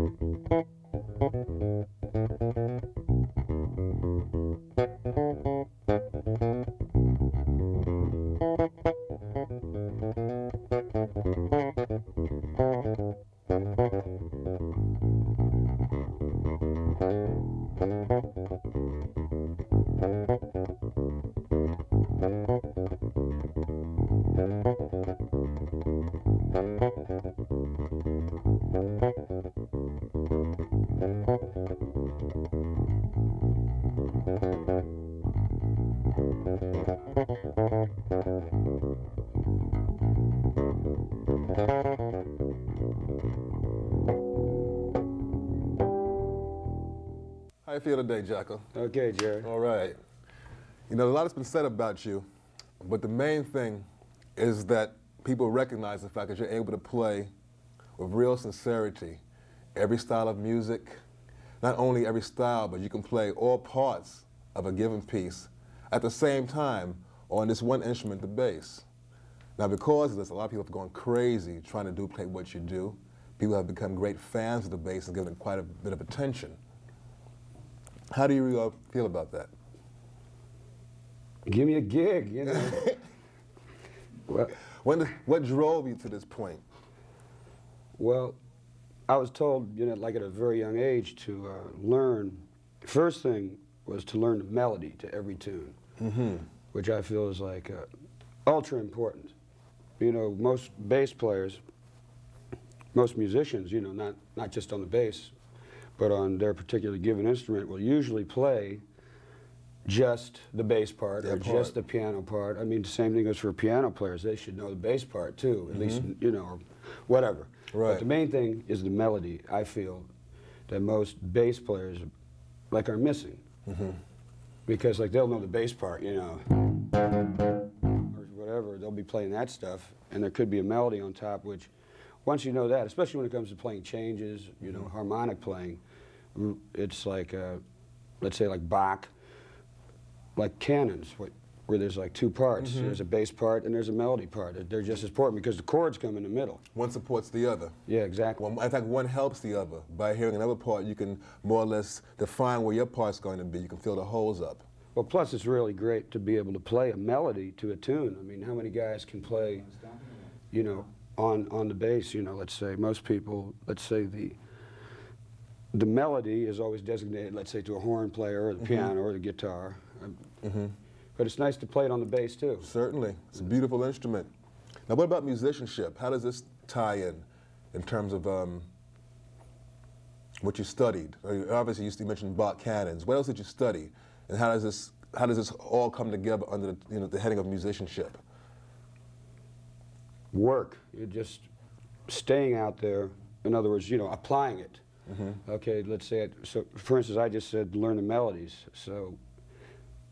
How you feel today, Jaco? Okay, Jerry. All right. You know, a lot has been said about you, but the main thing is that people recognize the fact that you're able to play with real sincerity every style of music. Not only every style, but you can play all parts of a given piece at the same time on this one instrument, the bass. Now, because of this, a lot of people have gone crazy trying to duplicate what you do. People have become great fans of the bass and given it quite a bit of attention. How do you feel about that? Give me a gig, you know. Well, what drove you to this point? Well, I was told, you know, like at a very young age to learn. First thing was to learn the melody to every tune, which I feel is like ultra important. You know, most bass players, most musicians, you know, not just on the bass, but on their particular given instrument, will usually play just the bass part or just the piano part. I mean, the same thing goes for piano players. They should know the bass part too, at least, you know, or whatever. Right. But the main thing is the melody, I feel, that most bass players like are missing. Because like they'll know the bass part, you know, or whatever, they'll be playing that stuff, and there could be a melody on top, which once you know that, especially when it comes to playing changes, you know, harmonic playing, it's like, let's say like Bach, like canons, where there's like two parts. There's a bass part and there's a melody part. They're just as important because the chords come in the middle. One supports the other. Yeah, exactly. Well, in fact, one helps the other. By hearing another part, you can more or less define where your part's going to be. You can fill the holes up. Well, plus it's really great to be able to play a melody to a tune. I mean, how many guys can play, you know, on the bass, you know, let's say most people, let's say the melody is always designated, let's say, to a horn player or the piano or the guitar. But it's nice to play it on the bass too. Certainly. It's a beautiful instrument. Now, what about musicianship? How does this tie in terms of what you studied? Obviously, you mentioned Bach canons. What else did you study? And how does this all come together under the heading of musicianship? Work. You're just staying out there. In other words, you know, applying it. Okay, let's say so for instance, I just said learn the melodies. So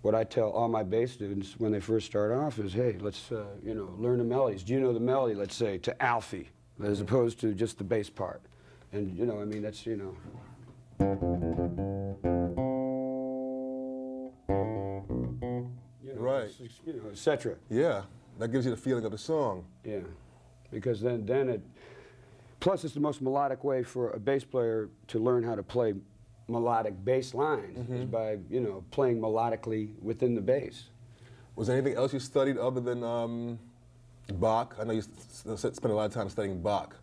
what I tell all my bass students when they first start off is, hey, let's you know, learn the melodies. Do you know the melody, let's say, to Alfie, as opposed to just the bass part? And you know, I mean, that's, you know. You know, right. You know, etc. Yeah, that gives you the feeling of the song. Yeah, because then it. Plus, it's the most melodic way for a bass player to learn how to play melodic bass lines is by, you know, playing melodically within the bass. Was there anything else you studied other than Bach? I know you spent a lot of time studying Bach.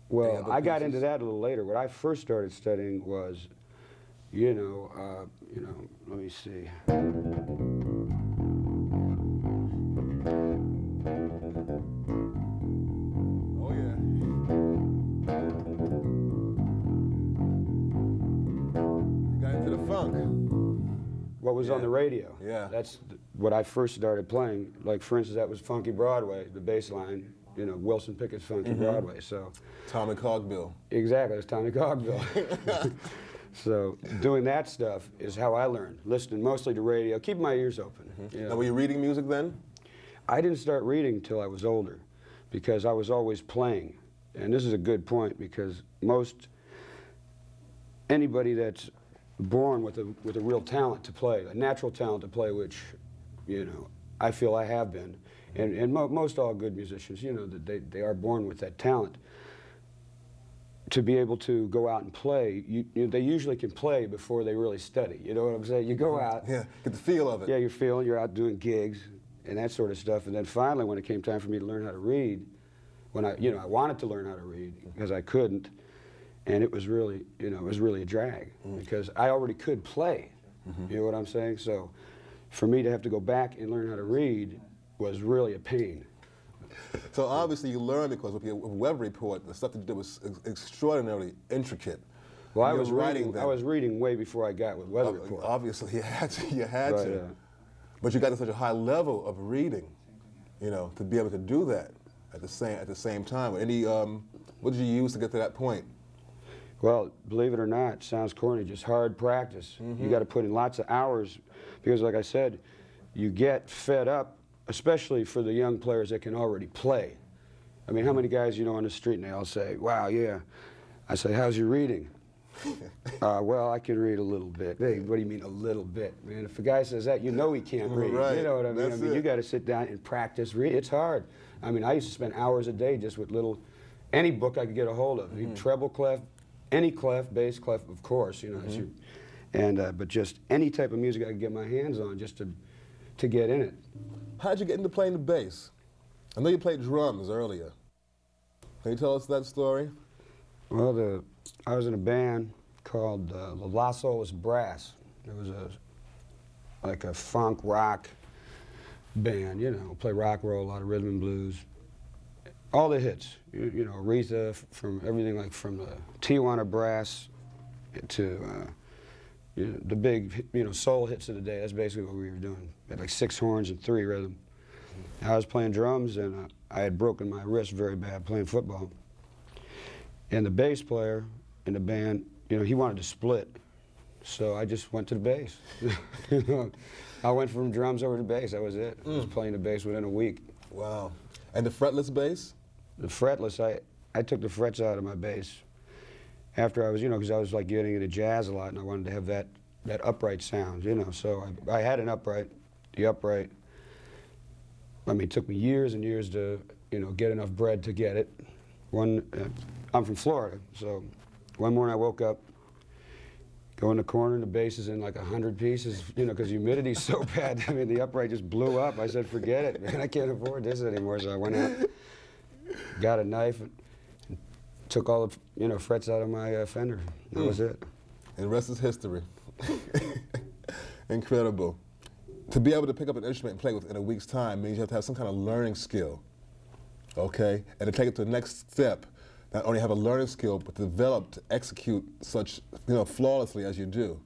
Well, I got into that a little later. What I first started studying was, you know, let me see. Oh yeah. You got into the funk. What was on the radio. Yeah. That's what I first started playing. Like, for instance, that was Funky Broadway, the bass line, you know, Wilson Pickett's Funky Broadway. So Tommy Cogbill. Exactly, it's Tommy Cogbill. So doing that stuff is how I learned, listening mostly to radio, keeping my ears open. You know. Now, were you reading music then? I didn't start reading until I was older because I was always playing. And this is a good point because anybody that's born with a real talent to play, a natural talent to play, which, you know, I feel I have been, and most all good musicians, you know, that they are born with that talent. to be able to go out and play, they usually can play before they really study. You know what I'm saying? You go out. Yeah, get the feel of it. Yeah, you're out doing gigs and that sort of stuff. And then finally, when it came time for me to learn how to read, when I wanted to learn how to read because I couldn't, and it was really, it was really a drag because I already could play. You know what I'm saying? So for me to have to go back and learn how to read was really a pain. So obviously you learned because with your web report, the stuff that you did was extraordinarily intricate. Well, I was reading way before I got with weather report. Obviously you had to. Right, But you got to such a high level of reading, to be able to do that at the same time. Any, what did you use to get to that point? Well, believe it or not, it sounds corny, just hard practice. You got to put in lots of hours because, like I said, you get fed up, especially for the young players that can already play. I mean, how many guys on the street and they all say, wow, yeah. I say, how's your reading? Well, I can read a little bit. Hey, what do you mean a little bit? Man, if a guy says that, he can't read. Right. You know what I mean? That's you got to sit down and practice read. It's hard. I mean, I used to spend hours a day just with any book I could get a hold of. Treble clef, any clef, bass clef, of course, but just any type of music I could get my hands on just to get in it. How did you get into playing the bass? I know you played drums earlier. Can you tell us that story? Well, I was in a band called the Los Olas Brass. It was like a funk rock band, play rock roll, a lot of rhythm and blues. All the hits, Aretha, from everything like from the Tijuana Brass to the big, soul hits of the day. That's basically what we were doing. We had like 6 horns and 3 rhythm. I was playing drums and I had broken my wrist very bad playing football. And the bass player in the band, he wanted to split. So I just went to the bass. I went from drums over to bass, that was it. I was playing the bass within a week. Wow. And the fretless bass? The fretless, I took the frets out of my bass. After I was, because I was like getting into jazz a lot and I wanted to have that upright sound, So I had an upright, the upright. I mean, it took me years and years to, get enough bread to get it. I'm from Florida, so one morning I woke up, go in the corner and the bass is in like 100 pieces, because humidity's so bad. I mean, the upright just blew up. I said, forget it, man, I can't afford this anymore. So I went out, got a knife, and took all the, frets out of my fender. That was it. And the rest is history. Incredible. To be able to pick up an instrument and play with in a week's time means you have to have some kind of learning skill, okay? And to take it to the next step, not only have a learning skill, but develop to execute such, flawlessly as you do.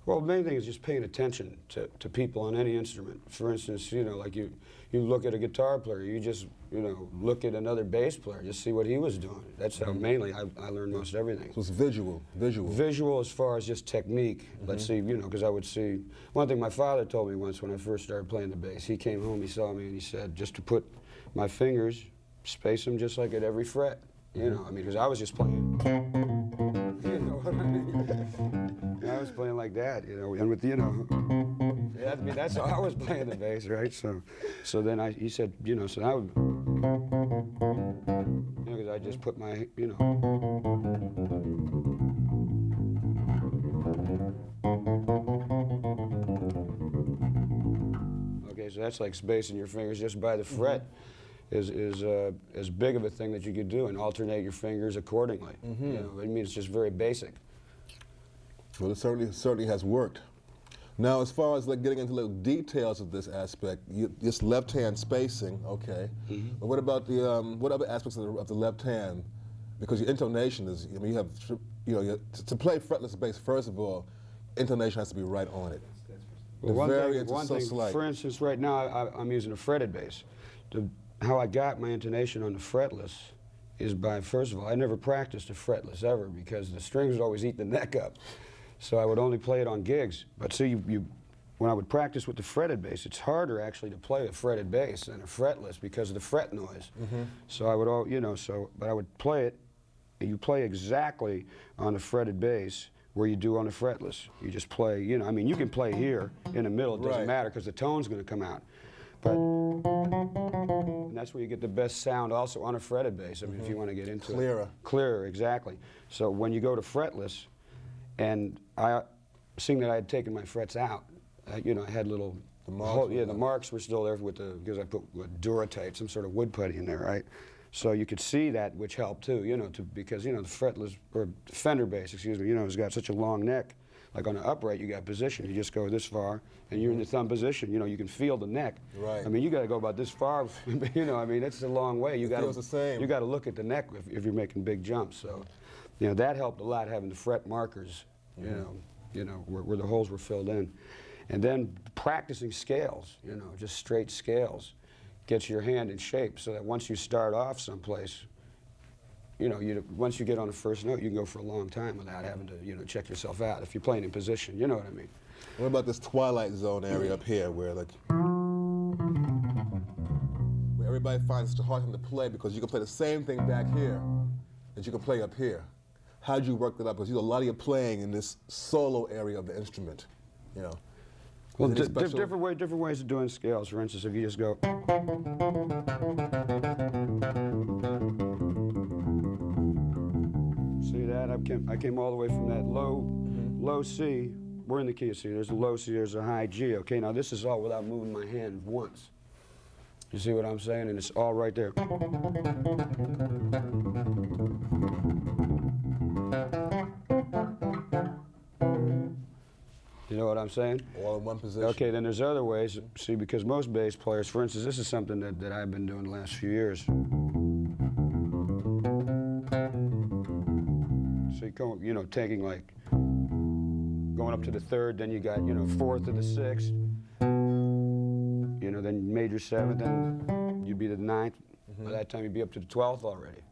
Well, the main thing is just paying attention to people on any instrument. For instance, like you look at a guitar player, you just, look at another bass player, just see what he was doing. That's how mainly I learned most everything. So it's visual. Visual as far as just technique. Let's see, because I would see, one thing my father told me once when I first started playing the bass, he came home, he saw me, and he said, just to put my fingers, space them just like at every fret. Because I was just playing. You know what I mean? I was playing like that, and with that's how I was playing the bass, right? So then he said, so I would, because I just put my, Okay, so that's like spacing your fingers just by the fret. Is as big of a thing that you could do, and alternate your fingers accordingly. I mean, it's just very basic. Well, it certainly has worked. Now, as far as like getting into little details of this aspect, this left-hand spacing, okay. But what about the what other aspects of the left hand? Because your intonation is, you have, to play fretless bass. First of all, intonation has to be right on it. Well, one thing, for instance, right now I'm using a fretted bass. How I got my intonation on the fretless is by, first of all, I never practiced a fretless ever because the strings would always eat the neck up. So I would only play it on gigs. But see, when I would practice with the fretted bass, it's harder actually to play a fretted bass than a fretless because of the fret noise. So I would but I would play it, and you play exactly on the fretted bass where you do on the fretless. You just play, I mean, you can play here in the middle, it doesn't matter because the tone's going to come out. But and that's where you get the best sound also on a fretted bass. I mean, if you want to get into Clearer. it. Clearer, exactly. So when you go to fretless, and seeing that I had taken my frets out, you know, I had little, The marks the marks were still there with because I put Duratite, some sort of wood putty in there, right? So you could see that, which helped too, you know, because, you know, the fretless, or Fender bass, excuse me, you know, it's got such a long neck. Like on an upright, you got position. You just go this far, and you're in the thumb position. You know, you can feel the neck. Right. I mean, you got to go about this far. You know, I mean, it's a long way. You got feels the same. You got to look at the neck if you're making big jumps. So, you know, that helped a lot, having the fret markers. You know, where the holes were filled in, and then practicing scales. You know, just straight scales, gets your hand in shape, so that once you start off someplace, you know, once you get on the first note, you can go for a long time without having to, you know, check yourself out if you're playing in position. You know what I mean? What about this twilight zone area up here, where everybody finds it hard to play because you can play the same thing back here that you can play up here? How'd you work that up? Because you know, a lot of your playing in this solo area of the instrument, you know. Well, different ways of doing scales. For instance, if you just go. See that? I came all the way from that low C. We're in the key of C. There's a low C, there's a high G. Okay, now this is all without moving my hand once. You see what I'm saying? And it's all right there. You know what I'm saying? All in one position. Okay, then there's other ways. See, because most bass players, for instance, this is something that I've been doing the last few years. So you know, taking like, going up to the third, then you got, you know, fourth to the sixth, you know, then major seventh, then you'd be the ninth. By that time, you'd be up to the 12th already.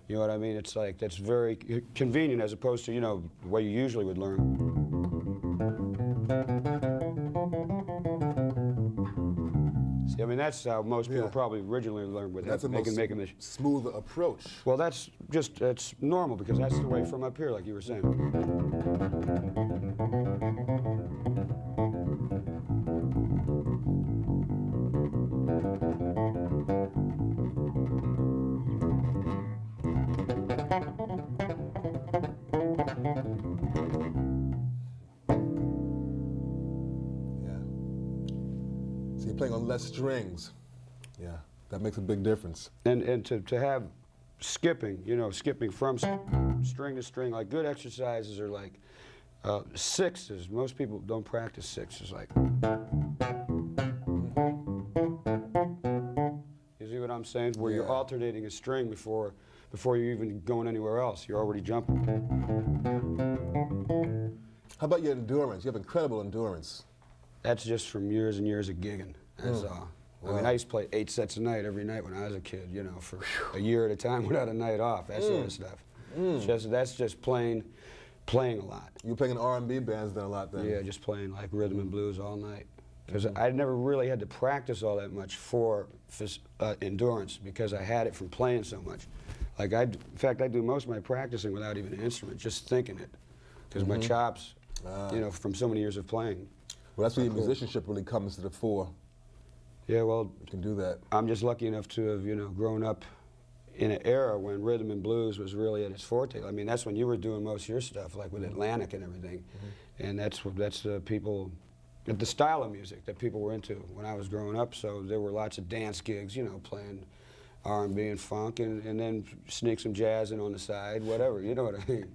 You know what I mean? It's like, that's very convenient as opposed to, you know, the way you usually would learn. See, I mean, that's how most people probably originally learned with That's it, making the smoother approach. Well, that's normal, because that's the way from up here, like you were saying. So you're playing on less strings. Yeah, that makes a big difference. And to have skipping, you know, skipping from string to string, like good exercises are like sixes. Most people don't practice sixes, like. You see what I'm saying? Where you're alternating a string before you're even going anywhere else. You're already jumping. How about your endurance? You have incredible endurance. That's just from years and years of gigging. That's all. I mean, I used to play 8 sets a night every night when I was a kid, you know, for a year at a time without a night off, that sort of stuff. That's just playing a lot. You were playing in R&B bands then a lot then? Yeah, just playing like rhythm and blues all night. Because I never really had to practice all that much for endurance, because I had it from playing so much. Like in fact, I do most of my practicing without even an instrument, just thinking it. Because my chops, you know, from so many years of playing. Well, that's where your musicianship really comes to the fore. Yeah, well, You can do that. I'm just lucky enough to have, you know, grown up in an era when rhythm and blues was really at its forte. I mean, that's when you were doing most of your stuff, like with Atlantic and everything. And that's people, the style of music that people were into when I was growing up. So there were lots of dance gigs, you know, playing R&B and funk, and then sneak some jazz in on the side, whatever, you know what I mean?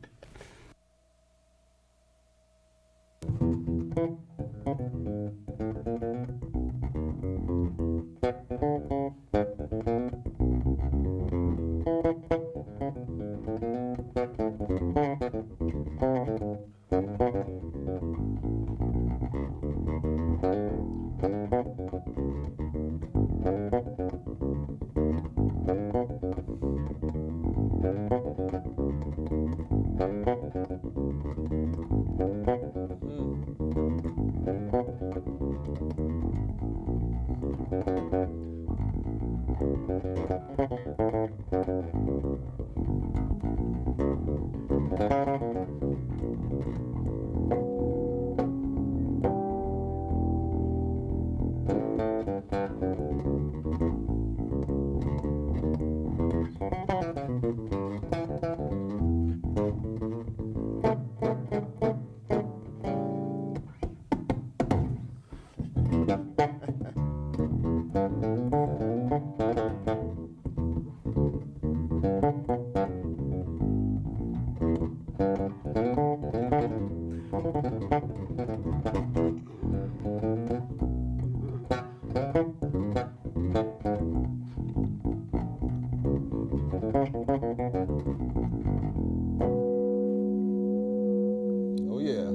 Oh, yeah.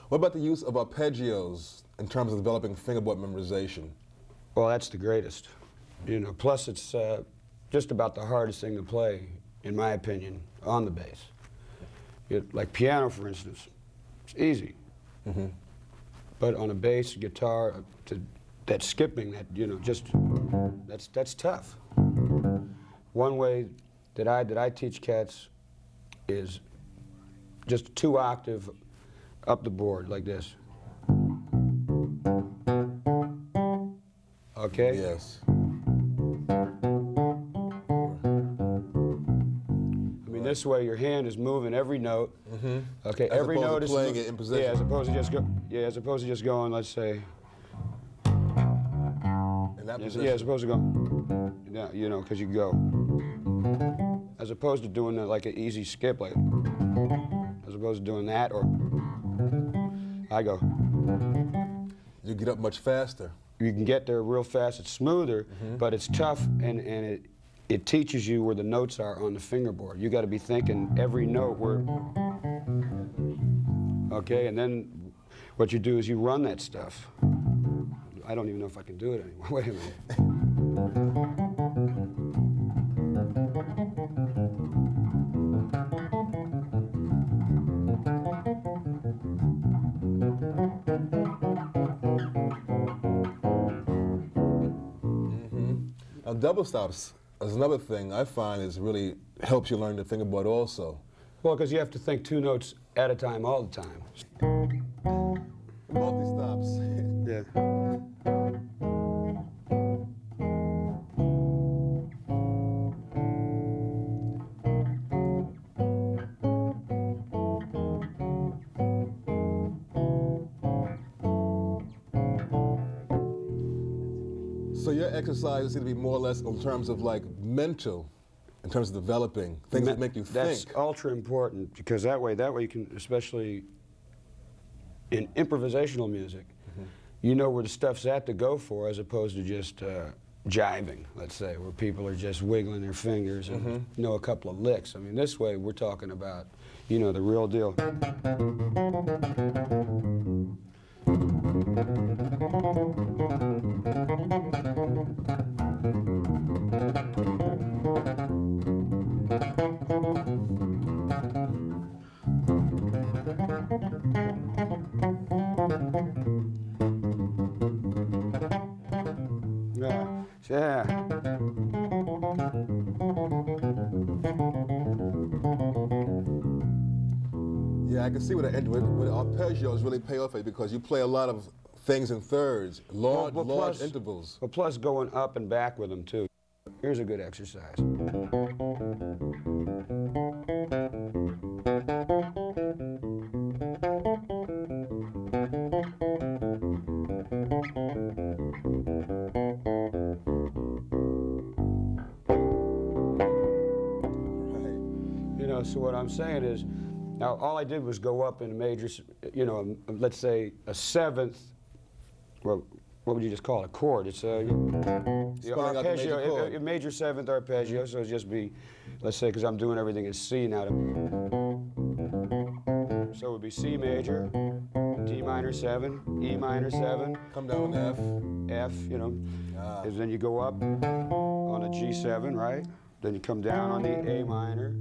What about the use of arpeggios in terms of developing fingerboard memorization? Well, that's the greatest. You know, plus it's just about the hardest thing to play, in my opinion, on the bass. Like piano, for instance, it's easy. Mm-hmm. But on a bass, guitar, that skipping, that, you know, just, that's tough. One way that I teach cats is just 2-octave up the board, like this. Okay? Yes. I mean, this way your hand is moving every note. Mm-hmm. Okay, As every opposed note to is playing it in position. Yeah, as opposed to just going, let's say. In that Yeah, position. as opposed to go. Yeah, you know, because you go. As opposed to doing like an easy skip, like. As opposed to doing that, or I go. You get up much faster. You can get there real fast. It's smoother, but it's tough, and it teaches you where the notes are on the fingerboard. You got to be thinking every note where. Okay, and then what you do is you run that stuff. I don't even know if I can do it anymore. Wait a minute. Now, double stops is another thing I find is really helps you learn the fingerboard also. Well, because you have to think 2 notes at a time all the time. Multi-stops. Yeah. So your exercises seem to be more or less in terms of like mental, in terms of developing things that make you That's think. ultra important, because that way you can, especially in improvisational music, you know where the stuff's at to go for, as opposed to just jiving, let's say, where people are just wiggling their fingers and know a couple of licks. I mean, this way we're talking about, you know, the real deal. Yeah. Yeah. Yeah, I can see with arpeggios really pay off for you because you play a lot of things in thirds, large plus- intervals. Well, plus going up and back with them too. Here's a good exercise. Right. You know, so what I'm saying is, now all I did was go up in a major, you know, let's say a 7th, well, what would you just call it, a chord? It's a Spelling out the major chord. a major 7th arpeggio, so it'd just be, let's say, because I'm doing everything in C now. So it would be C major, D minor 7, E minor 7, Come down to F. F, you know, and then you go up on a G7, right? Then you come down on the A minor,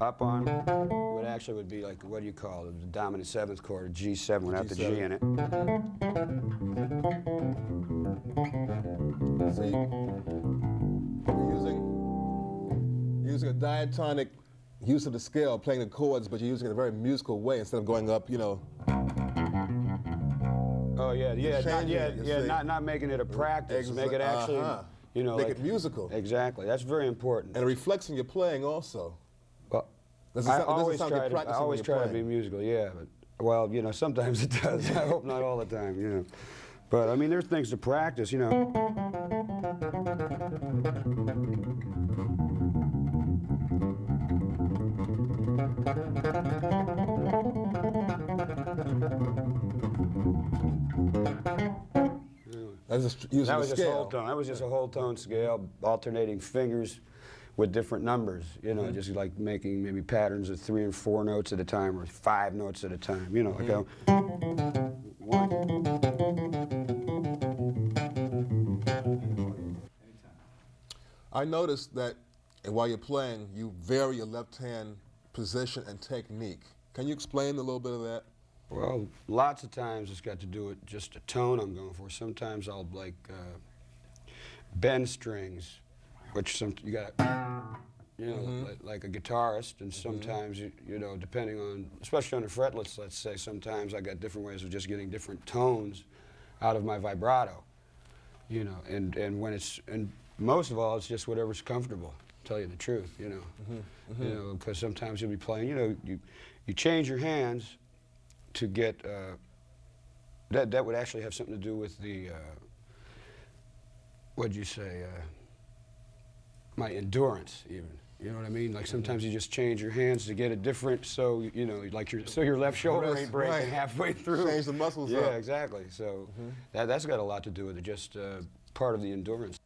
up on what actually would be like, what do you call it, the dominant 7th chord, G7 without the G G7. in it. See, you're using a diatonic use of the scale, playing the chords, but you're using it in a very musical way instead of going up, you know. Oh yeah, changing it, you see. not making it a practice, make it actually, you know, Make like, it musical. Exactly, that's very important. And it reflects in your playing also. Well, Doesn't I sound- always doesn't sound try like you're to, I practicing when always you're try to be playing. musical, yeah, but, well, you know, sometimes it does. I hope not all the time, you know. But I mean, there's things to practice, you know. That's just using That the was just whole scale. tone. That was just a whole tone scale, alternating fingers with different numbers. You know, just like making maybe patterns of 3 and 4 notes at a time, or 5 notes at a time. You know, like one. I noticed that while you're playing, you vary your left hand position and technique. Can you explain a little bit of that? Well, lots of times it's got to do with just a tone I'm going for. Sometimes I'll like bend strings, which you got, you know, like a guitarist, and sometimes you know, depending on, especially on the fretlets, let's say, sometimes I got different ways of just getting different tones out of my vibrato, you know, and when it's, and most of all, it's just whatever's comfortable. To tell you the truth, you know, you know, because sometimes you'll be playing, you know, you change your hands to get, that would actually have something to do with the, what'd you say, my endurance even. You know what I mean? Like sometimes you just change your hands to get it different, so, you know, like your left shoulder ain't breaking right. halfway through. Change the muscles yeah, up. exactly. So that's got a lot to do with it, just part of the endurance.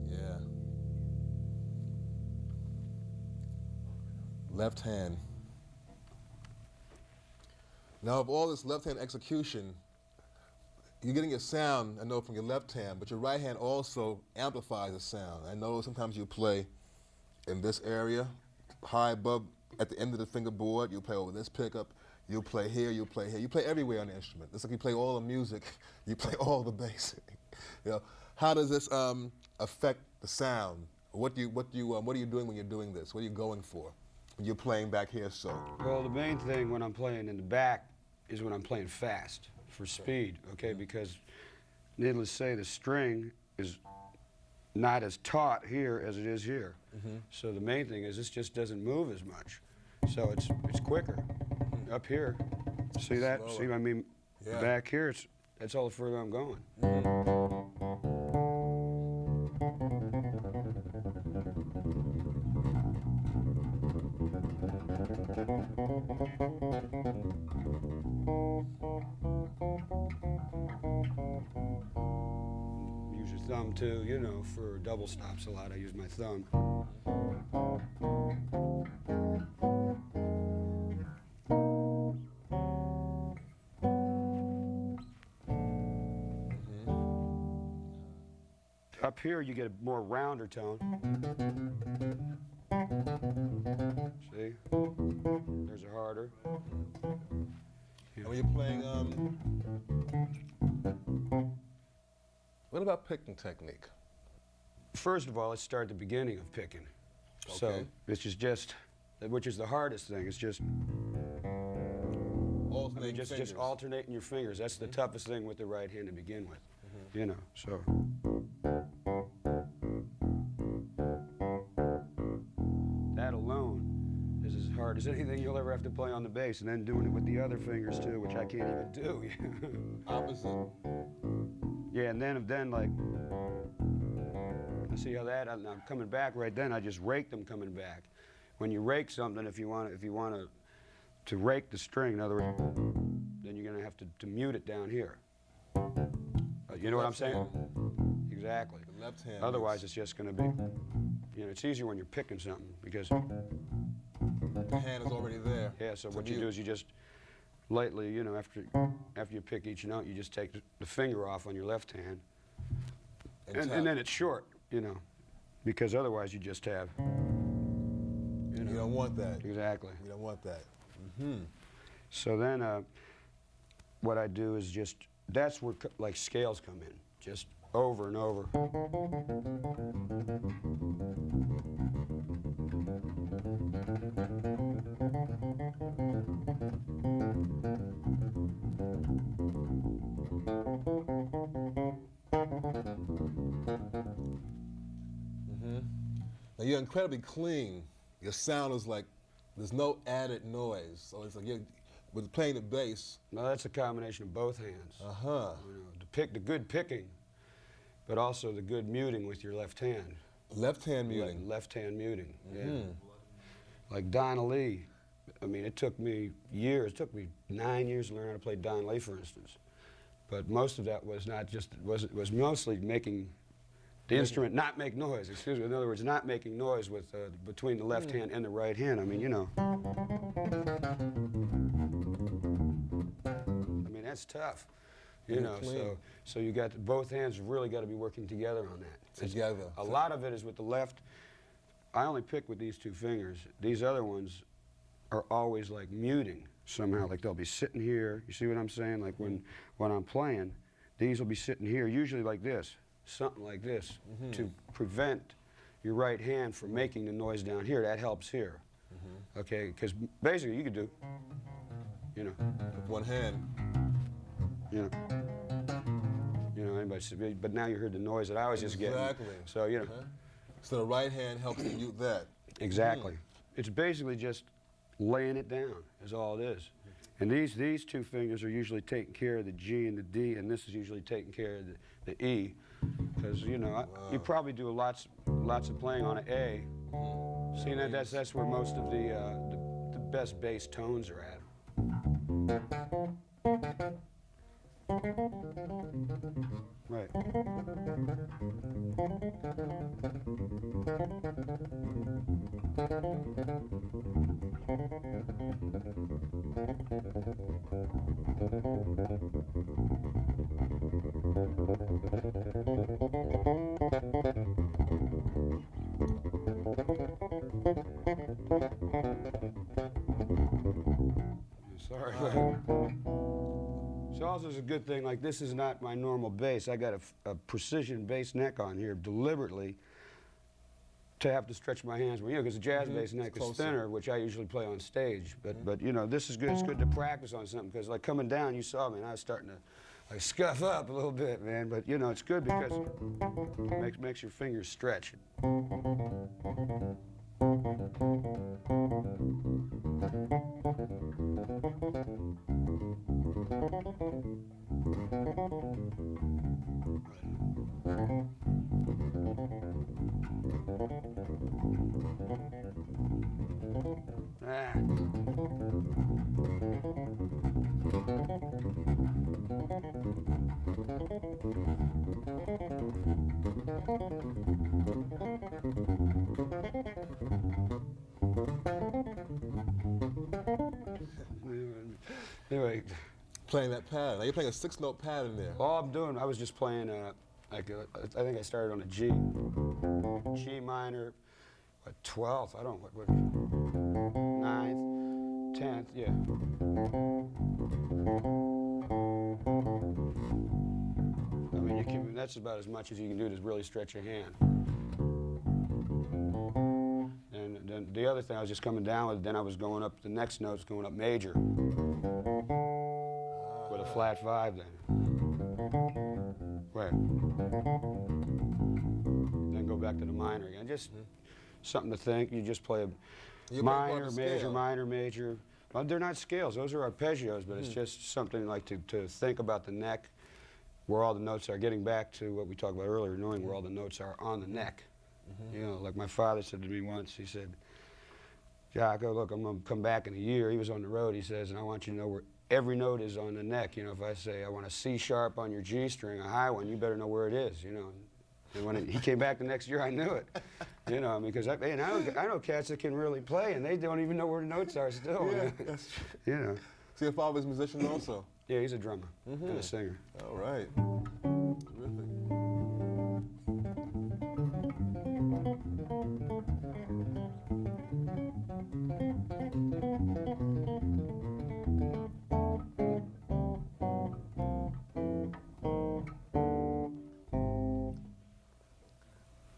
Yeah. Left hand. Now, of all this left hand execution, you're getting your sound, I know, from your left hand, but your right hand also amplifies the sound. I know sometimes you play in this area, high above, at the end of the fingerboard, you play over this pickup. You'll play here, you'll play here. You play everywhere on the instrument. It's like you play all the music, you play all the bass. You know, how does this affect the sound? What are you doing when you're doing this? What are you going for when you're playing back here? So. Well, the main thing when I'm playing in the back is when I'm playing fast for speed. Okay, because needless to say, the string is not as taut here as it is here. So the main thing is this just doesn't move as much. So it's quicker up here. See that? Slower. See, I mean, Yeah. back here, that's all the further I'm going. Use your thumb too, you know, for double stops a lot. I use my thumb. Up here, you get a more rounder tone. See? There's a harder. And when you're playing, what about picking technique? First of all, let's start at the beginning of picking. So Okay. this is just, which is the hardest thing. It's just, Alternating just fingers. alternating your fingers. That's the toughest thing with the right hand to begin with. You know, so. That alone is as hard as anything you'll ever have to play on the bass, and then doing it with the other fingers too, which I can't even do. Opposite. Yeah, and then like, see how that, I'm coming back right then, I just rake them coming back. When you rake something, if you want to rake the string, in other words, then you're gonna have to mute it down here. You know what I'm saying? Hand. Exactly. The left hand. Otherwise, it's just gonna be, you know, it's easier when you're picking something because, the hand is already there. yeah, so to what you mute. do is you just lightly, you know, after you pick each note, you just take the finger off on your left hand, and tap. then it's short, you know, because otherwise you just have, you know. You don't want that. Exactly. You don't want that. So then what I do is just, that's where like scales come in, just over and over. Now you're incredibly clean. Your sound is like, there's no added noise. So it's like you're, with playing the bass. Now that's a combination of both hands. You know, the good picking, but also the good muting with your left hand. Left hand muting. Left hand muting, yeah. Like Donna Lee, I mean, it took me years, it took me 9 years to learn how to play Donna Lee, for instance. But most of that was not just, was mostly making the instrument not make noise, excuse me. In other words, not making noise with, between the left hand and the right hand. I mean, you know. I mean, that's tough. You know, so you got, both hands really got to be working together on that. Together. A lot of it is with the left. I only pick with these two fingers. These other ones are always like muting somehow. Like they'll be sitting here. You see what I'm saying? Like when I'm playing, these will be sitting here, usually like this, something like this, to prevent your right hand from making the noise down here. That helps here. Okay, because basically you could do, you know. With one hand. You know, anybody, but now you heard the noise that I was just getting. Exactly. So, you know. So the right hand helps to mute that. Exactly. It's basically just laying it down is all it is. And these two fingers are usually taking care of the G and the D, and this is usually taking care of the E. Because, you know, you probably do lots of playing on an A. Seeing that that's where most of the best bass tones are at. Right. Sorry. So also is a good thing, like this is not my normal bass. I got a precision bass neck on here deliberately to have to stretch my hands, you know, because the jazz bass neck is thinner, which I usually play on stage. But you know, this is good. It's good to practice on something, because like coming down, you saw me, and I was starting to like scuff up a little bit, man. But you know, it's good because it makes your fingers stretch. Anyway, Playing that pattern. Now you're playing a 6-note pattern there. all I'm doing, I was just playing, I think I started on a G minor, what, 12th, I don't know, what 9th, 10th, yeah. I mean, that's about as much as you can do to really stretch your hand. And then the other thing, I was just coming down with, then I was going up, the next note's going up major. With a flat 5 then. Right. Then go back to the minor again. Just something to think. You just play a minor, major, minor, major. Well, they're not scales. Those are arpeggios, but it's just something like to think about the neck, where all the notes are. Getting back to what we talked about earlier, knowing where all the notes are on the neck. You know, like my father said to me once, he said, Jaco, look, I'm going to come back in a year. He was on the road, he says, and I want you to know where every note is on the neck. You know, if I say I want a C sharp on your G string, a high one, you better know where it is, you know. And when he came back the next year, I knew it. You know, because I know cats that can really play, and they don't even know where the notes are still. Yeah, that's true. You know. So your father's a musician also? Yeah, he's a drummer and a singer. All right. Terrific.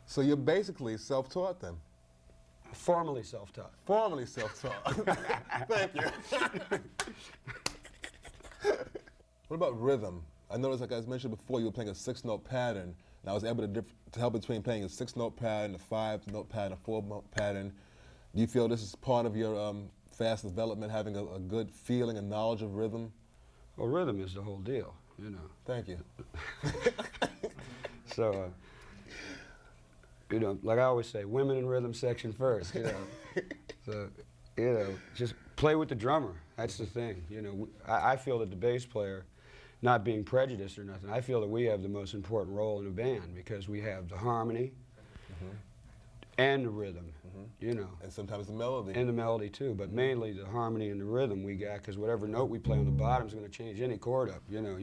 So you're basically self-taught then? Formally self-taught. Formally self-taught. Thank you. What about rhythm? I noticed, like I mentioned before, you were playing a 6-note pattern, and I was able to tell between playing a 6-note pattern, a 5-note pattern, a 4-note pattern. Do you feel this is part of your fast development, having a good feeling and knowledge of rhythm? Well, rhythm is the whole deal, you know. Thank you. So, you know, like I always say, women in rhythm section first, you know. So, you know, just play with the drummer. That's the thing, you know. I feel that the bass player, not being prejudiced or nothing, I feel that we have the most important role in a band, because we have the harmony and the rhythm, you know. And sometimes the melody. And the melody too, but mainly the harmony and the rhythm we got, because whatever note we play on the bottom is going to change any chord up, you know.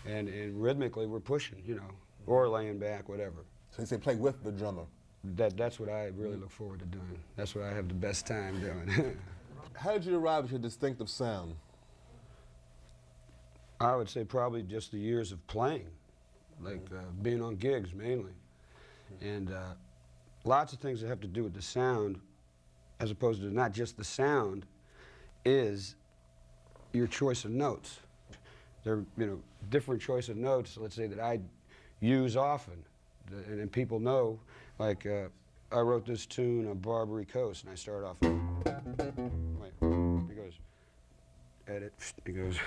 And rhythmically we're pushing, you know, or laying back, whatever. So you say play with the drummer. That's what I really look forward to doing. That's what I have the best time doing. How did you arrive at your distinctive sound? I would say probably just the years of playing, like being on gigs mainly. And lots of things that have to do with the sound, as opposed to not just the sound, is your choice of notes. There are, you know, different choice of notes, let's say, that I use often. And people know, like, I wrote this tune on Barbary Coast, and I start off, wait, it goes, edit, it goes.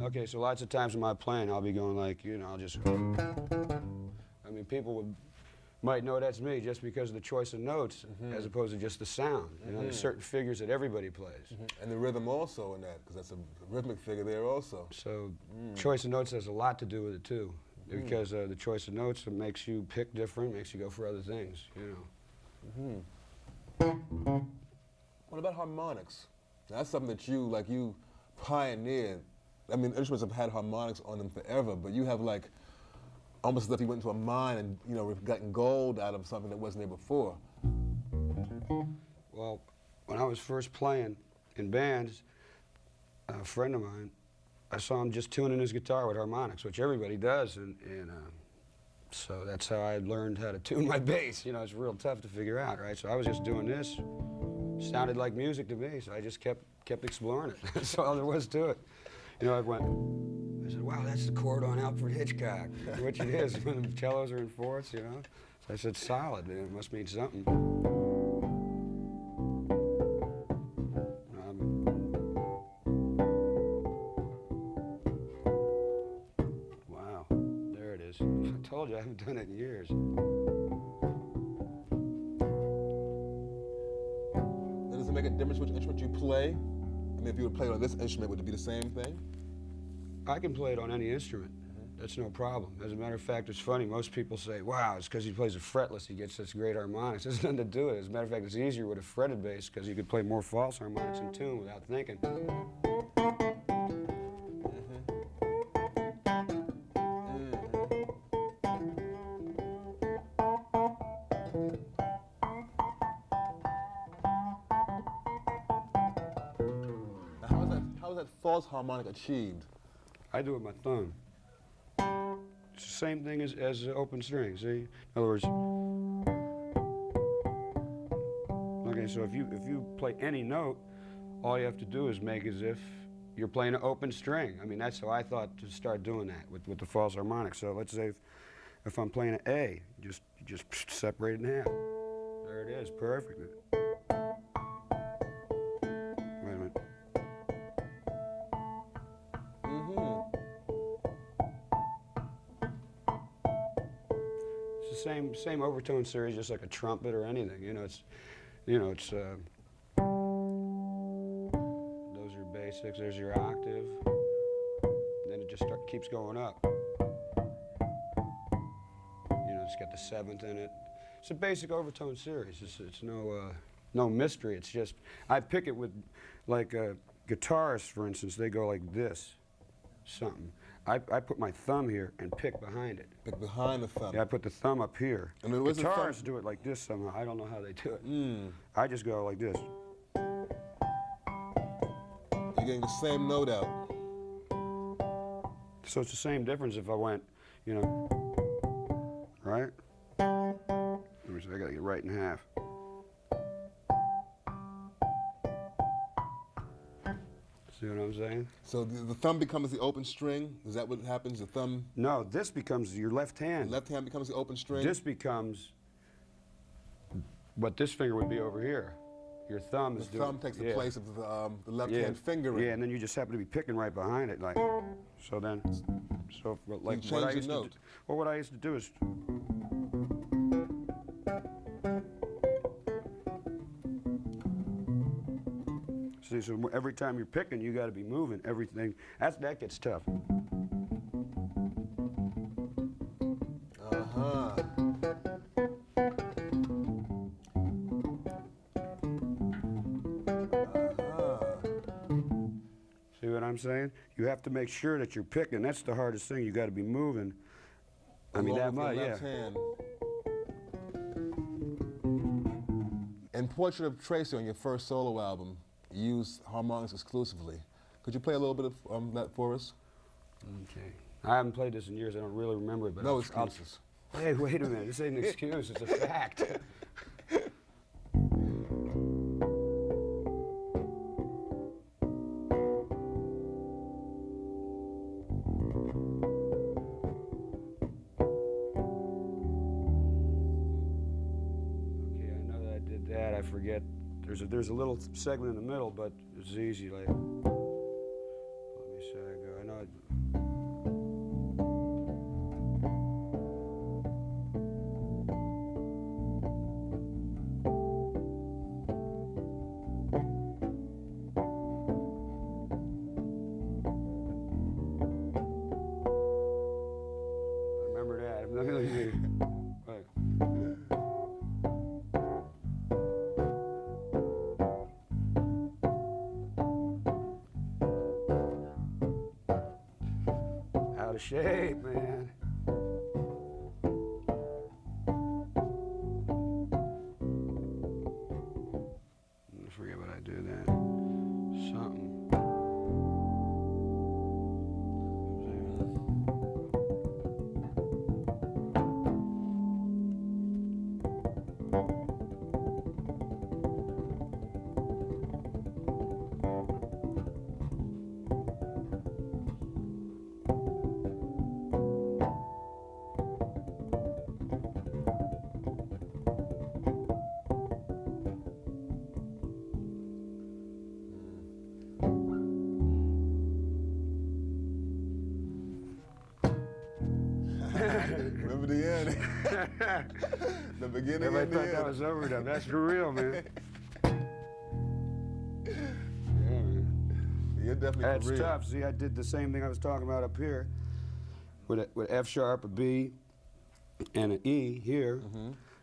Okay, so lots of times when I'm playing, I'll be going like, you know, I'll just, I mean, people might know that's me just because of the choice of notes, as opposed to just the sound. You know, there's certain figures that everybody plays. And the rhythm also in that, because that's a rhythmic figure there also. So choice of notes has a lot to do with it too, because the choice of notes makes you pick different, makes you go for other things, you know. What about harmonics? Now, that's something that you pioneered. I mean, instruments have had harmonics on them forever, but you have like almost as if you went into a mine and, you know, gotten gold out of something that wasn't there before. Well, when I was first playing in bands, a friend of mine, I saw him just tuning his guitar with harmonics, which everybody does, and so that's how I learned how to tune my bass. You know, it's real tough to figure out, right? So I was just doing this. Sounded like music to me, so I just kept exploring it. That's all there was to it. You know, I said, wow, that's the chord on Alfred Hitchcock, which it is when the cellos are in fourths, you know. So I said, solid, man, it must mean something. Wow, there it is. I told you I haven't done it in years. Does it make a difference which instrument you play? I mean, if you would play on this instrument, would it be the same thing? I can play it on any instrument. That's no problem. As a matter of fact, it's funny. Most people say, wow, it's because he plays a fretless, he gets such great harmonics. There's nothing to do with it. As a matter of fact, it's easier with a fretted bass because you could play more false harmonics in tune without thinking. Now, how is that false harmonic achieved? I do it with my thumb. It's the same thing as open string, see? In other words, okay, so if you play any note, all you have to do is make as if you're playing an open string. I mean, that's how I thought to start doing that with the false harmonic. So let's say if I'm playing an A, you just separate it in half. There it is, perfect. Wait a minute. Same overtone series, just like a trumpet or anything. It's those are basics. There's your octave. Then it just keeps going up. You know, it's got the seventh in it. It's a basic overtone series. It's no mystery. It's just I pick it with like guitarists, for instance. They go like this, something. I put my thumb here and pick behind it. Pick behind the thumb. Yeah, I put the thumb up here. And then guitarists do it like this somehow. I don't know how they do it. I just go like this. You're getting the same note out. So it's the same difference if I went, you know, right? Let me see, I gotta get right in half. See what I'm saying? So the thumb becomes the open string? Is that what happens? The thumb? No, this becomes your left hand. The left hand becomes the open string? This becomes what this finger would be over here. Your thumb is doing. The thumb takes the place of the left hand finger. Yeah, and then you just happen to be picking right behind it, like. So then, like you what I change used the to note. do, well, what I used to do is. See, so every time you're picking, you got to be moving everything. That gets tough. See what I'm saying? You have to make sure that you're picking. That's the hardest thing. You got to be moving. I mean, that much, yeah. Hand. In Portrait of Tracy on your first solo album, you used harmonics exclusively. Could you play a little bit of that for us? Okay. I haven't played this in years. I don't really remember it. But no excuses. Hey, wait a minute. This ain't an excuse. It's a fact. I forget. There's a little segment in the middle, but it's easy. Like, let me see how I go. I know. I remember that. Let me see. Right. Out of shape, man. I forget what I do then. Something. remember the end. The beginning Everybody and the thought end. that was overdone. That's for real, man. Yeah, man. You're definitely That's for real. tough. See, I did the same thing I was talking about up here with F sharp, a B, and an E here.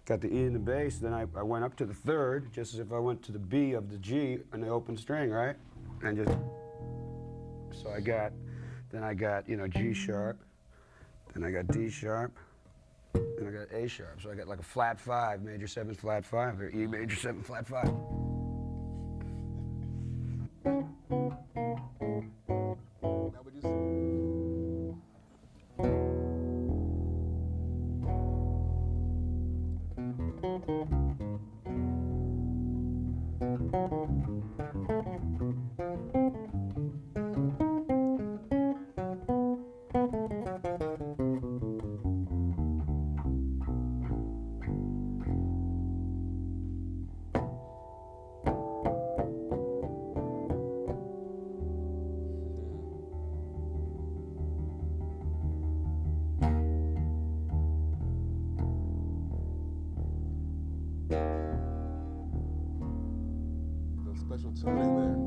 Got the E in the bass, then I went up to the third, just as if I went to the B of the G on the open string, right? And just, so I got, then I got, you know, G sharp, then I got D sharp, then I got A sharp. So I got like a flat 5, major 7 flat 5, or E major 7 flat 5. Now, would you say? There's special tuning there.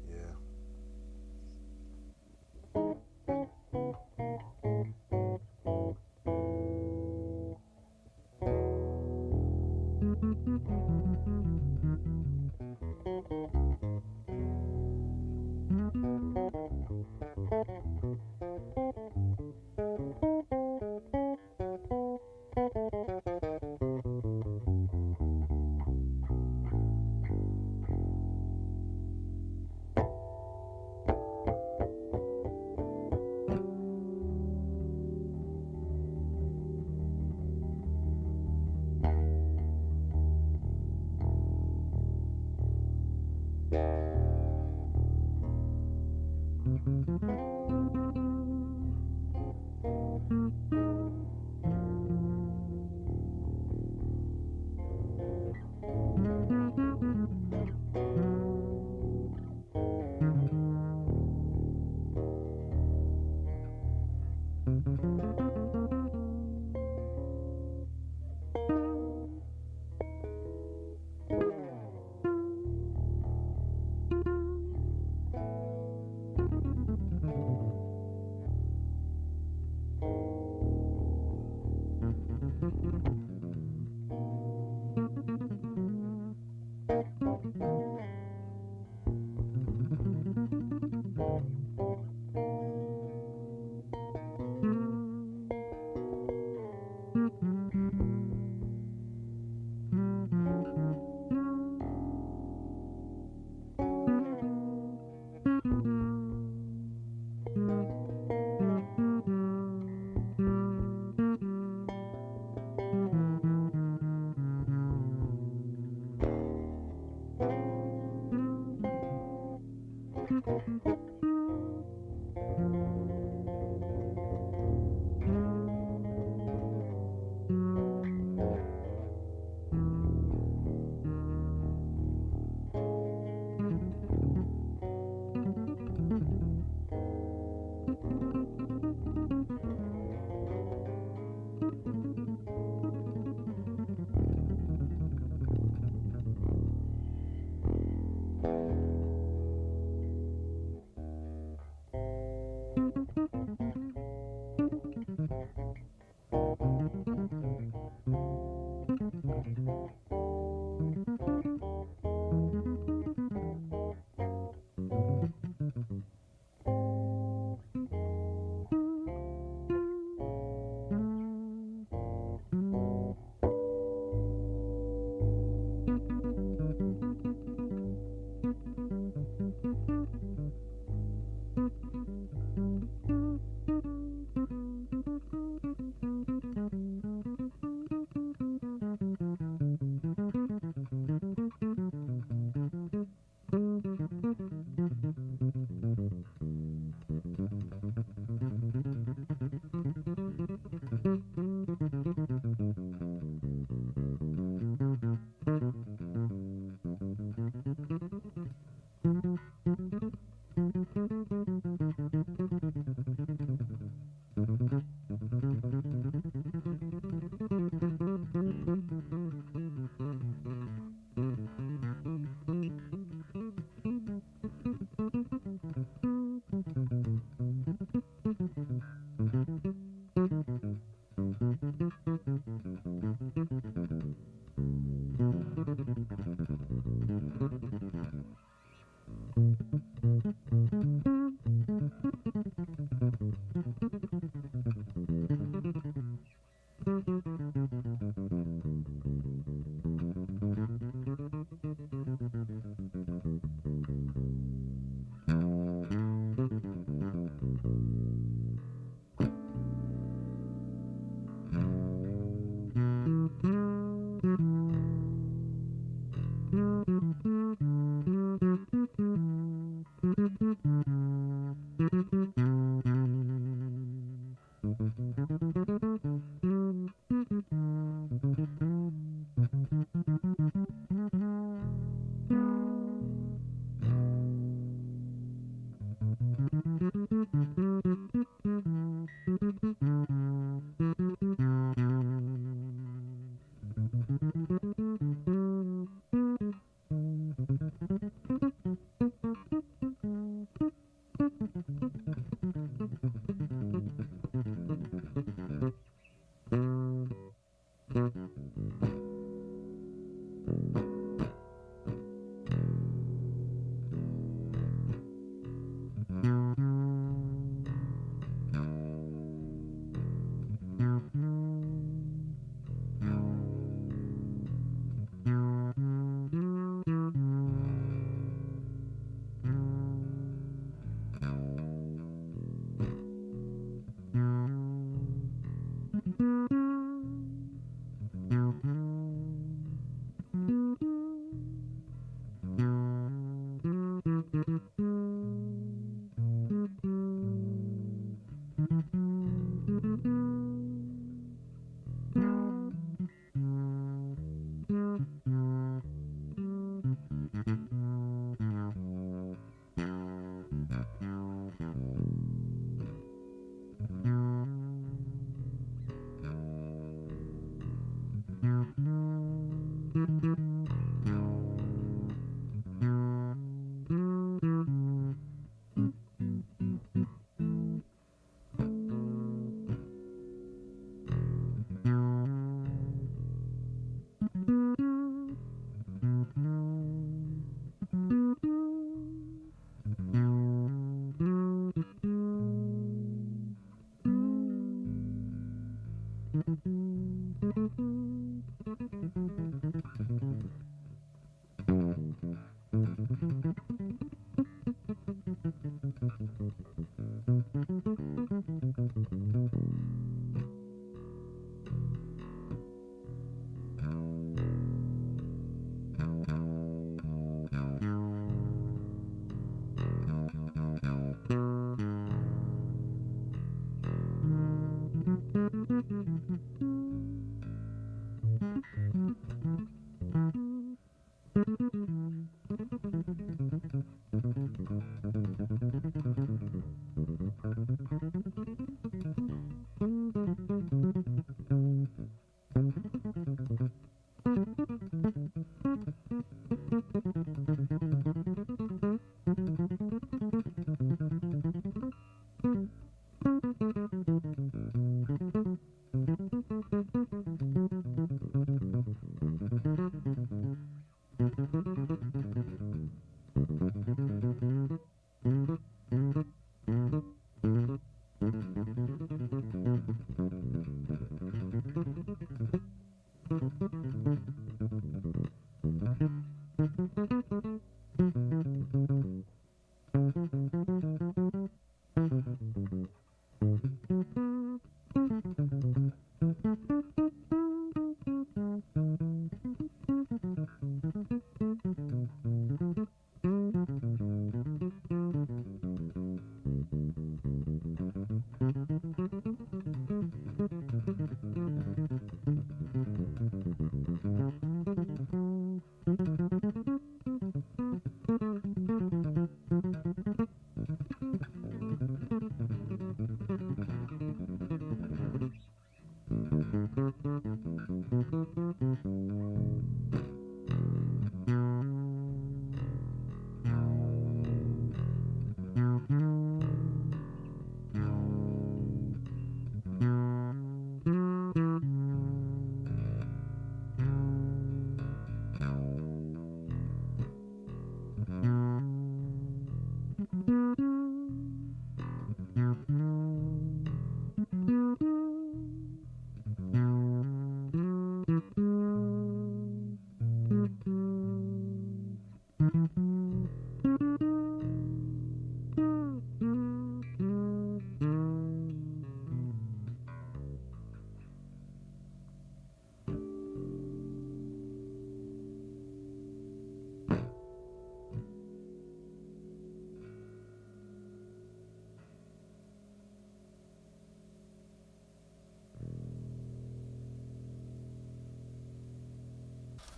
Yeah.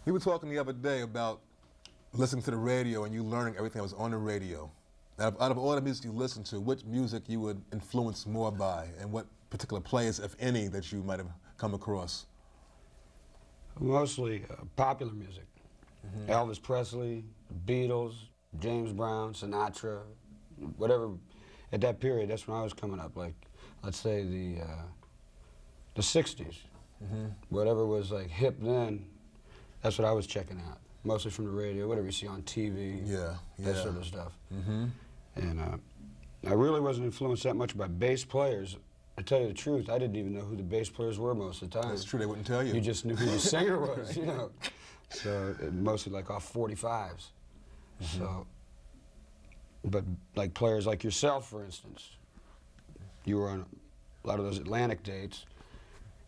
We were talking the other day about listening to the radio and you learning everything that was on the radio. Out of all the music you listen to, which music you would influence more by, and what particular players, if any, that you might have come across? Mostly popular music. Mm-hmm. Elvis Presley, Beatles, James Brown, Sinatra, whatever. At that period, that's when I was coming up. Like, let's say the 60s. Mm-hmm. Whatever was like hip then, that's what I was checking out. Mostly from the radio, whatever you see on TV, that sort of stuff. Mm-hmm. And I really wasn't influenced that much by bass players. To tell you the truth, I didn't even know who the bass players were most of the time. That's true, they wouldn't tell you. You just knew who the singer was, you know. So mostly like off 45s. Mm-hmm. So, but like players like yourself, for instance, you were on a lot of those Atlantic dates,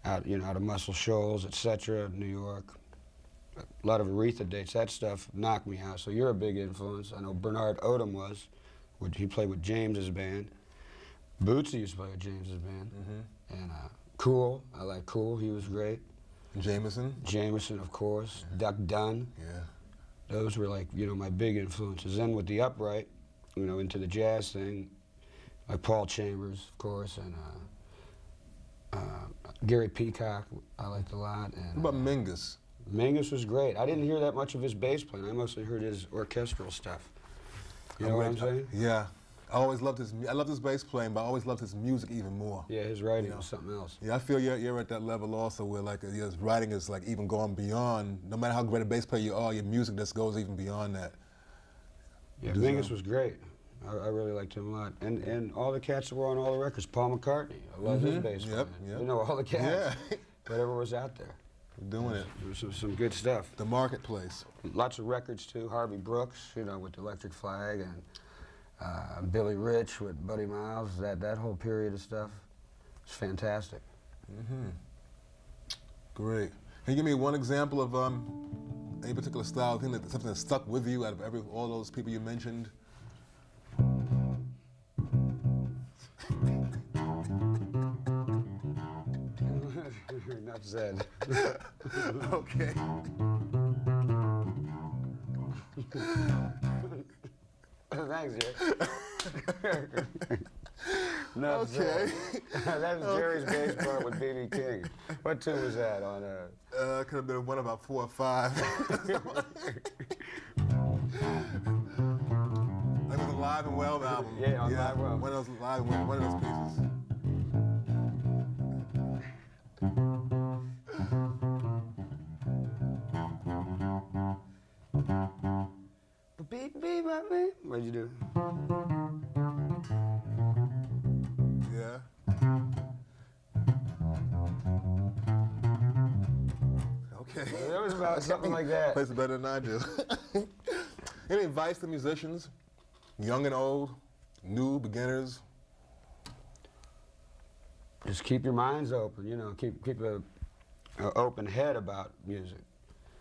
out of Muscle Shoals, etc., New York. A lot of Aretha dates, that stuff knocked me out. So you're a big influence. I know Bernard Odom was. He played with James's band. Bootsy used to play with James's band. Mm-hmm. And Cool, I like Cool, he was great. Jameson? Jameson, of course. Yeah. Duck Dunn. Yeah. Those were like, my big influences. Then with the Upright, into the jazz thing, like Paul Chambers, of course, and Gary Peacock, I liked a lot. And, what about Mingus? Mingus was great. I didn't hear that much of his bass playing. I mostly heard his orchestral stuff. You know what I'm saying? Yeah. I always loved his bass playing, but I always loved his music even more. Yeah, his writing was something else. Yeah, I feel you're at that level also, where like his writing is like even going beyond. No matter how great a bass player you are, your music just goes even beyond that. Yeah, Mingus was great. I really liked him a lot, and all the cats that were on all the records. Paul McCartney, I love his bass playing. Yep. All the cats. Yeah. Whatever was out there. Doing it. There was some good stuff. The Marketplace. Lots of records too. Harvey Brooks, with Electric Flag, and Billy Rich with Buddy Miles. That whole period of stuff was fantastic. Mm-hmm. Great. Can you give me one example of any particular style thing, something that stuck with you out of all those people you mentioned? Enough said. Okay. Thanks, Jerry. No, Okay. That was Jerry's bass part with B.B. King. What tune was that on? Could have been one about 4 or 5. That was a Live and Well album. Yeah, on Live and Well. One of those Live and Well, one of those pieces. What'd you do? Yeah. Okay. It was about something like that. Plays it better than I do. Any advice to musicians, young and old, new, beginners? Just keep your minds open, you know, keep a open head about music.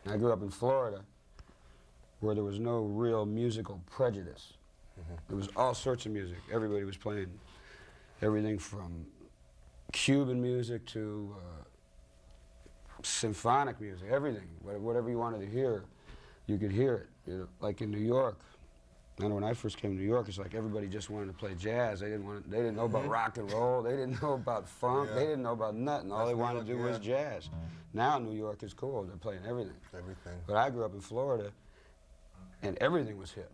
I grew up in Florida where there was no real musical prejudice. There was all sorts of music. Everybody was playing everything from Cuban music to symphonic music, everything. Whatever you wanted to hear, you could hear it. You know, like in New York, I know when I first came to New York, it's like everybody just wanted to play jazz. They didn't know about rock and roll. They didn't know about funk. They didn't know about nothing. All they wanted to do was jazz. Now New York is cool. They're playing everything. Everything. But I grew up in Florida, and everything was hip.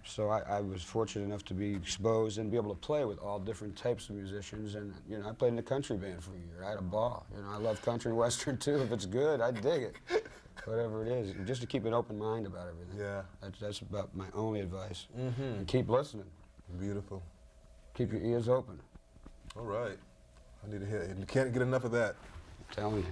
So I was fortunate enough to be exposed and be able to play with all different types of musicians. And you know, I played in a country band for a year. I had a ball. You know, I love country and western too. If it's good, I dig it. Whatever it is, just to keep an open mind about everything. Yeah. That's about my only advice. And keep listening. Beautiful. Keep your ears open. All right. I need to hear it. You can't get enough of that. Tell me.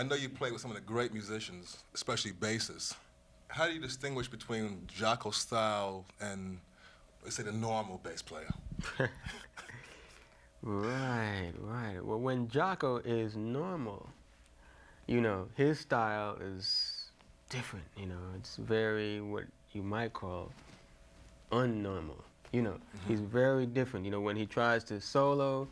I know you play with some of the great musicians, especially bassists. How do you distinguish between Jaco's style and, let's say, the normal bass player? Right, right. Well, when Jaco is normal, his style is different. It's very what you might call unnormal. He's very different. When he tries to solo,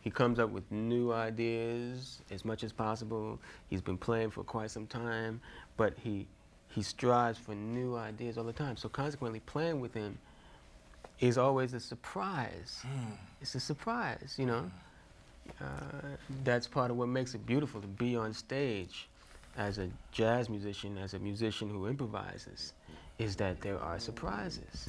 he comes up with new ideas as much as possible. He's been playing for quite some time, but he strives for new ideas all the time. So consequently, playing with him is always a surprise. It's a surprise, That's part of what makes it beautiful to be on stage as a jazz musician, as a musician who improvises, is that there are surprises.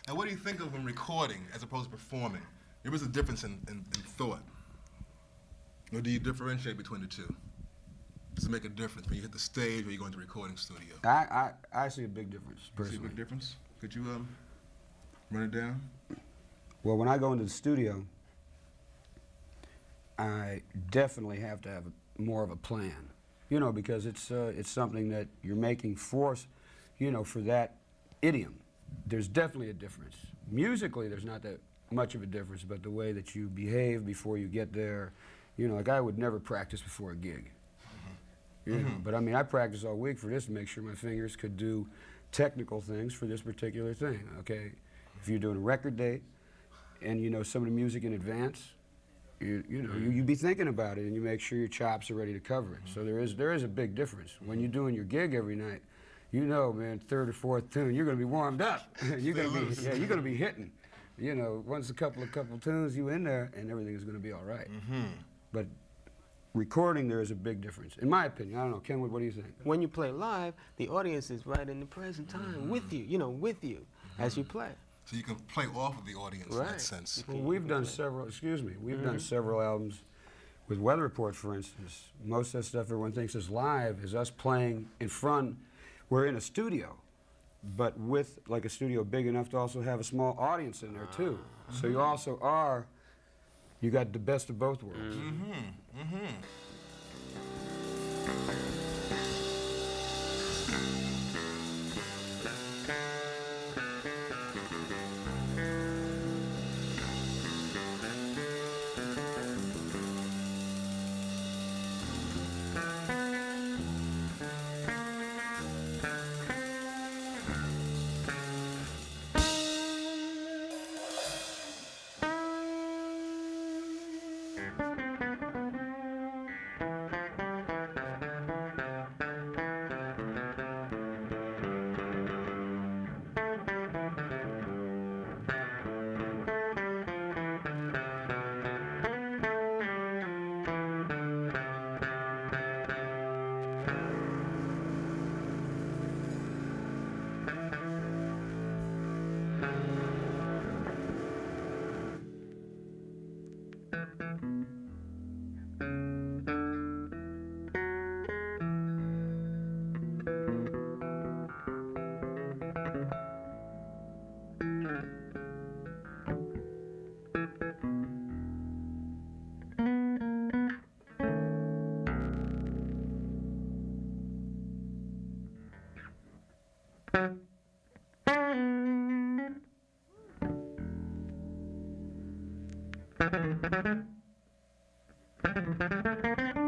Now, what do you think of when recording as opposed to performing? There is a difference in thought. Or do you differentiate between the two? Does it make a difference when you hit the stage or you go into the recording studio? I see a big difference, See personally. a big difference? Could you run it down? Well, when I go into the studio, I definitely have to have more of a plan, you know, because it's something that you're making force, you know, for that idiom. There's definitely a difference. Musically, there's not that much of a difference, but the way that you behave before you get there, you know, like I would never practice before a gig. You know, but I mean, I practiced all week for this to make sure my fingers could do technical things for this particular thing, okay? If you're doing a record date and you know some of the music in advance, you be thinking about it and you make sure your chops are ready to cover it. So there is a big difference. When you're doing your gig every night, you know, man, third or fourth tune, you're gonna be warmed up. you're gonna be hitting. You know, once a couple tunes, you in there, and everything is gonna be all right. But recording, there is a big difference, in my opinion. I don't know, Kenwood, what do you think? When you play live, the audience is right in the present time with you, you know, with you as you play. So you can play off of the audience in that sense. Well, we've done several. Excuse me, we've done several albums with Weather Report, for instance, most of that stuff everyone thinks is live is us playing in front. We're in a studio, but with like a studio big enough to also have a small audience in there too. So you also are, you got the best of both worlds. Thank you.